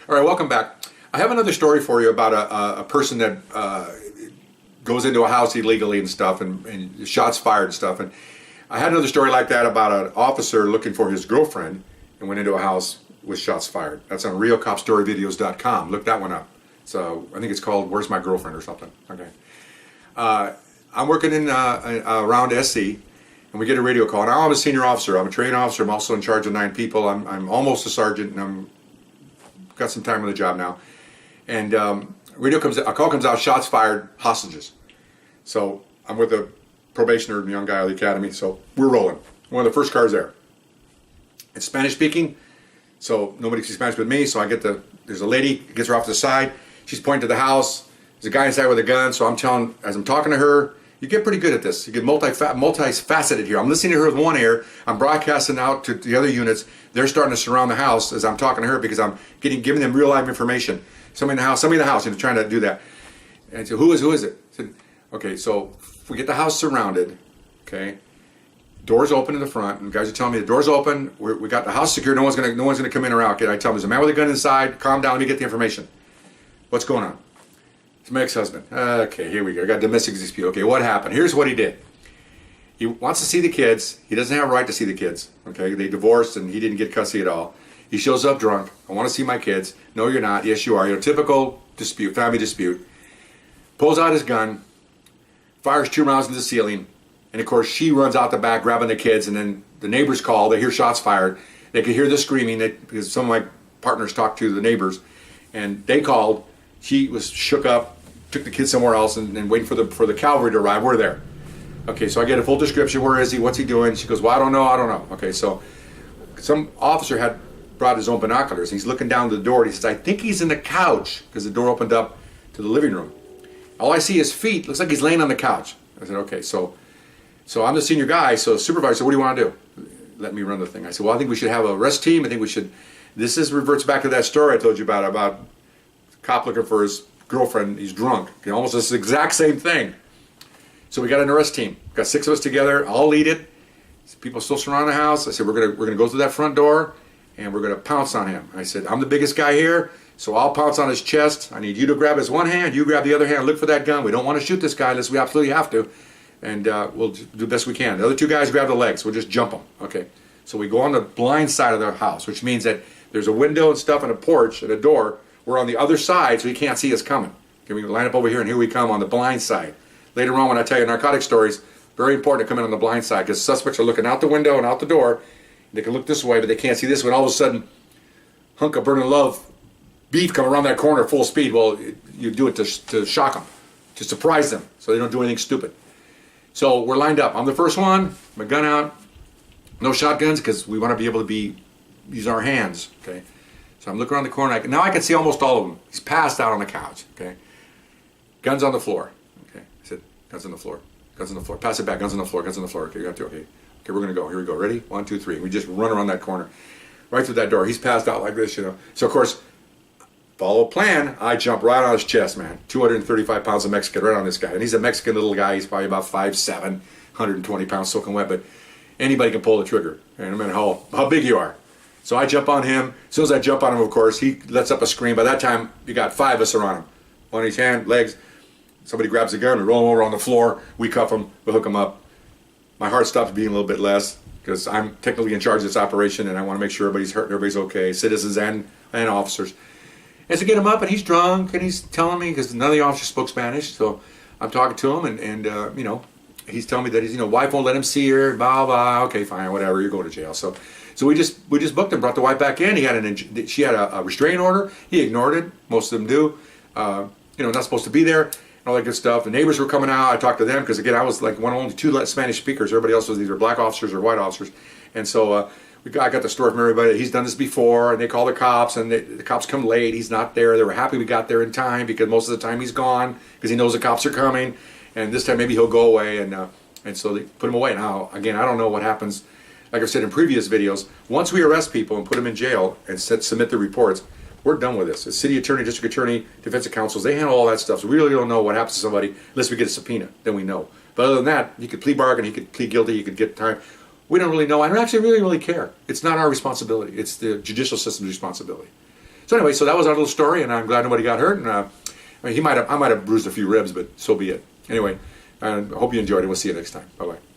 All right, welcome back. I have another story for you about a person that goes into a house illegally and stuff, and shots fired and stuff. And I had another story like that about an officer looking for his girlfriend and went into a house with shots fired. That's on realcopstoryvideos.com. Look that one up. So I think it's called "Where's My Girlfriend" or something. Okay. I'm working in around SC, and we get a radio call. Now I'm a senior officer. I'm a trained officer. I'm also in charge of 9 people. I'm almost a sergeant, and I'm got some time on the job now. And a call comes out, shots fired, hostages. So I'm with a probationer, young guy at the academy, so we're rolling. One of the first cars there. It's Spanish speaking, so nobody speaks Spanish but me, so there's a lady, gets her off to the side, she's pointing to the house, there's a guy inside with a gun, so as I'm talking to her, you get pretty good at this. You get multifaceted here. I'm listening to her with one ear. I'm broadcasting out to the other units. They're starting to surround the house as I'm talking to her because I'm giving them real life information. Somebody in the house, and trying to do that. And I said, who is it? I said, okay, so we get the house surrounded. Okay, doors open in the front, and guys are telling me the doors open. We got the house secure. No one's gonna come in or out. Okay, I tell them there's a man with a gun inside. Calm down. Let me get the information. What's going on? It's my ex-husband. Okay, here we go. I got domestic dispute. Okay, what happened? Here's what he did. He wants to see the kids. He doesn't have a right to see the kids. Okay, they divorced and he didn't get custody at all. He shows up drunk. I want to see my kids. No, you're not. Yes, you are. Typical dispute, family dispute. Pulls out his gun, fires 2 rounds into the ceiling, and of course she runs out the back grabbing the kids, and then the neighbors call. They hear shots fired. They could hear the screaming because some of my partners talked to the neighbors, and they called. She was shook up, took the kids somewhere else, and waiting for the cavalry to arrive. We're there. Okay, so I get a full description. Where is he? What's he doing? She goes, well, I don't know. Okay, so some officer had brought his own binoculars. He's looking down the door, and he says, I think he's in the couch, because the door opened up to the living room. All I see is feet. Looks like he's laying on the couch. I said, okay, so I'm the senior guy, so the supervisor said, what do you want to do? Let me run the thing. I said, well, I think we should have a arrest team. I think we should, reverts back to that story I told you about cop looking for his girlfriend. He's drunk. Almost the exact same thing. So we got an arrest team. Got 6 of us together. I'll lead it. People still surround the house. I said, we're gonna go through that front door, and we're gonna pounce on him. I said, I'm the biggest guy here, so I'll pounce on his chest. I need you to grab his one hand, you grab the other hand, look for that gun. We don't want to shoot this guy unless we absolutely have to, and we'll do the best we can. The other 2 guys grab the legs. We'll just jump them. Okay. So we go on the blind side of the house, which means that there's a window and stuff and a porch and a door. We're on the other side, so he can't see us coming. Okay, we line up over here, and here we come on the blind side. Later on, when I tell you narcotic stories, very important to come in on the blind side, because suspects are looking out the window and out the door. They can look this way, but they can't see this way. And all of a sudden, hunk of burning love beef come around that corner full speed. Well, you do it to shock them, to surprise them, so they don't do anything stupid. So we're lined up. I'm the first one, my gun out, no shotguns, because we want to be able to use our hands. Okay. So I'm looking around the corner. Now I can see almost all of them. He's passed out on the couch. Okay. Guns on the floor. Okay. I said, guns on the floor. Guns on the floor. Pass it back. Guns on the floor. Guns on the floor. Okay, you got to. Okay. Okay, we're gonna go. Here we go. Ready? 1, 2, 3. We just run around that corner, right through that door. He's passed out like this, So of course, follow plan. I jump right on his chest, man. 235 pounds of Mexican right on this guy, and he's a Mexican little guy. He's probably about 5'7", 120 pounds soaking wet, but anybody can pull the trigger. And no matter how big you are. So I jump on him. As soon as I jump on him, of course, he lets up a scream. By that time, you got 5 of us around him. One in each hand, legs. Somebody grabs a gun, we roll him over on the floor, we cuff him, we hook him up. My heart stops beating a little bit less, because I'm technically in charge of this operation, and I want to make sure everybody's hurt and everybody's okay, citizens and officers. And so get him up, and he's drunk, and he's telling me, because none of the officers spoke Spanish, so I'm talking to him, and he's telling me that his wife won't let him see her, blah, blah, okay, fine, whatever, you're going to jail. So we just booked him, brought the wife back in. She had a restraining order. He ignored it. Most of them do. Not supposed to be there, and all that good stuff. The neighbors were coming out. I talked to them because, again, I was like one of only 2 Spanish speakers. Everybody else was either black officers or white officers. And so I got the story from everybody. He's done this before, and they call the cops, and the cops come late. He's not there. They were happy we got there in time, because most of the time he's gone because he knows the cops are coming. And this time maybe he'll go away, and so they put him away. Now, again, I don't know what happens. Like I've said in previous videos, once we arrest people and put them in jail and submit the reports, we're done with this. The city attorney, district attorney, defensive counsels, they handle all that stuff. So we really don't know what happens to somebody unless we get a subpoena. Then we know. But other than that, he could plea bargain, he could plead guilty, he could get time. We don't really know. I don't actually really care. It's not our responsibility. It's the judicial system's responsibility. So anyway, so that was our little story, and I'm glad nobody got hurt. And I mean, I might have bruised a few ribs, but so be it. Anyway, I hope you enjoyed it. We'll see you next time. Bye bye.